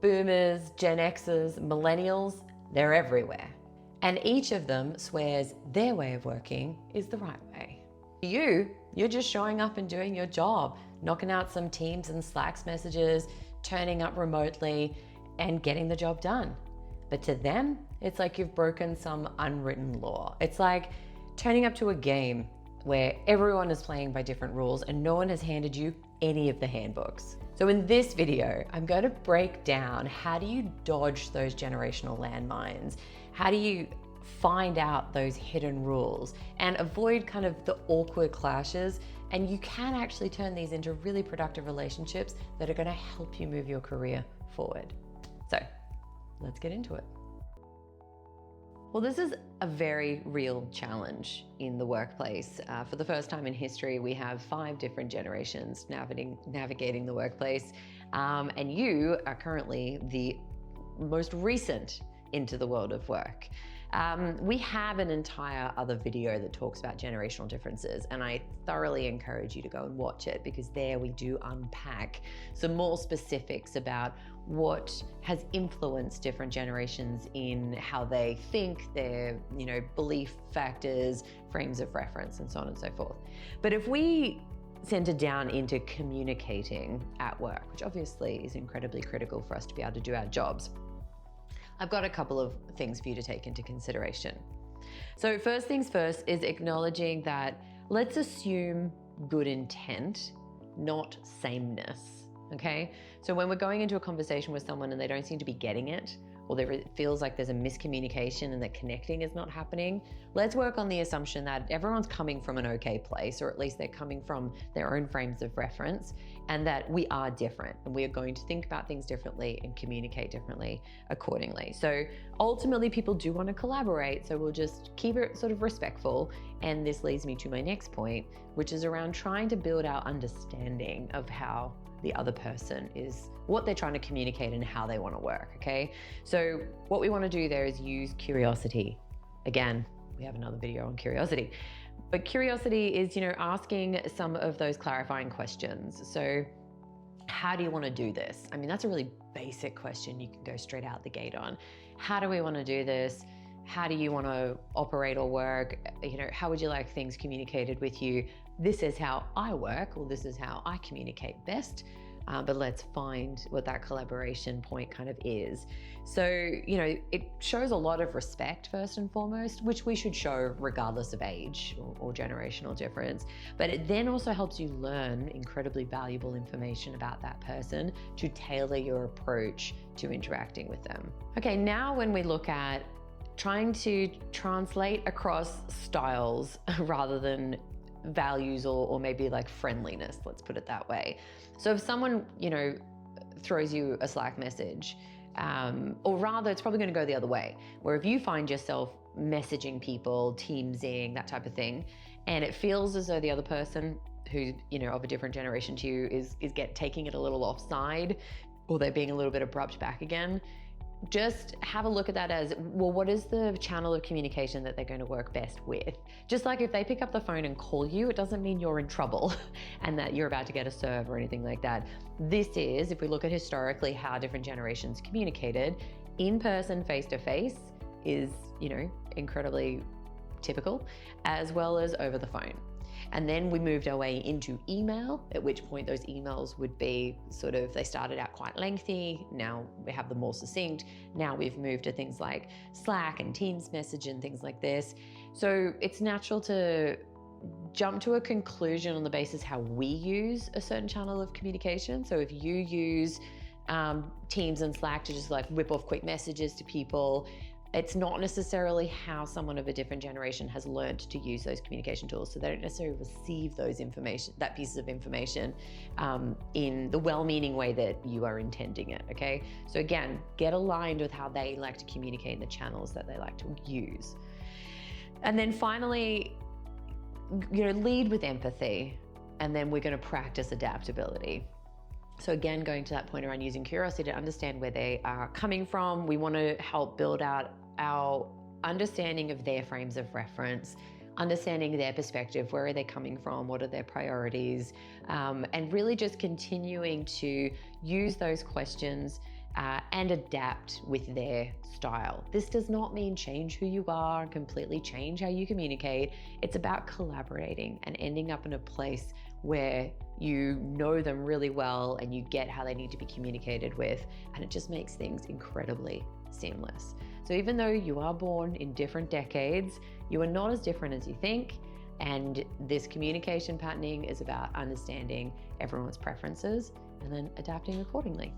Boomers, Gen Xers, millennials, they're everywhere. And each of them swears their way of working is the right way. You're just showing up and doing your job, knocking out some Teams and Slacks messages, turning up remotely and getting the job done. But to them, it's like you've broken some unwritten law. It's like turning up to a game where everyone is playing by different rules and no one has handed you any of the handbooks. So in this video, I'm going to break down how do you dodge those generational landmines? How do you find out those hidden rules and avoid kind of the awkward clashes? And you can actually turn these into really productive relationships that are going to help you move your career forward. So let's get into it. Well, this is a very real challenge in the workplace. For the first time in history, we have 5 different generations navigating the workplace. And you are currently the most recent into the world of work. We have an entire other video that talks about generational differences, and I thoroughly encourage you to go and watch it, because there we do unpack some more specifics about what has influenced different generations in how they think, their belief factors, frames of reference, and so on and so forth. But if we center down into communicating at work, which obviously is incredibly critical for us to be able to do our jobs, I've got a couple of things for you to take into consideration. So first things first is acknowledging that let's assume good intent, not sameness, okay? So when we're going into a conversation with someone and they don't seem to be getting it, or there feels like there's a miscommunication and that connecting is not happening, let's work on the assumption that everyone's coming from an okay place, or at least they're coming from their own frames of reference, and that we are different and we are going to think about things differently and communicate differently accordingly. So ultimately people do want to collaborate, so we'll just keep it sort of respectful. And this leads me to my next point, which is around trying to build our understanding of how the other person is, what they're trying to communicate and how they want to work, okay? So what we want to do there is use curiosity. Again, we have another video on curiosity. But curiosity is, asking some of those clarifying questions. So how do you want to do this? I mean, that's a really basic question you can go straight out the gate on. How do we want to do this? How do you want to operate or work? How would you like things communicated with you? This is how I work, or this is how I communicate best. But let's find what that collaboration point kind of is. So, it shows a lot of respect first and foremost, which we should show regardless of age or generational difference. But it then also helps you learn incredibly valuable information about that person to tailor your approach to interacting with them. Okay, now when we look at trying to translate across styles rather than values or maybe like friendliness, let's put it that way. So if someone, throws you a Slack message, or rather it's probably going to go the other way, where if you find yourself messaging people, Teamsing, that type of thing, and it feels as though the other person who, of a different generation to you is taking it a little offside, or they're being a little bit abrupt back again, just have a look at that as, well, what is the channel of communication that they're going to work best with? Just like if they pick up the phone and call you, it doesn't mean you're in trouble and that you're about to get a serve or anything like that. This is, if we look at historically how different generations communicated, in person, face to face is, incredibly typical, as well as over the phone. And then we moved our way into email, at which point those emails would be they started out quite lengthy. Now we have them more succinct. Now we've moved to things like Slack and Teams message and things like this. So it's natural to jump to a conclusion on the basis how we use a certain channel of communication. So if you use Teams and Slack to just whip off quick messages to people, it's not necessarily how someone of a different generation has learned to use those communication tools. So they don't necessarily receive that piece of information in the well-meaning way that you are intending it, okay? So again, get aligned with how they like to communicate and the channels that they like to use. And then finally, lead with empathy, and then we're gonna practice adaptability. So again, going to that point around using curiosity to understand where they are coming from, we want to help build out our understanding of their frames of reference, understanding their perspective, where are they coming from, what are their priorities, and really just continuing to use those questions and adapt with their style. This does not mean change who you are and completely change how you communicate. It's about collaborating and ending up in a place where you know them really well and you get how they need to be communicated with, and it just makes things incredibly seamless. So even though you are born in different decades, you are not as different as you think, and this communication patterning is about understanding everyone's preferences and then adapting accordingly.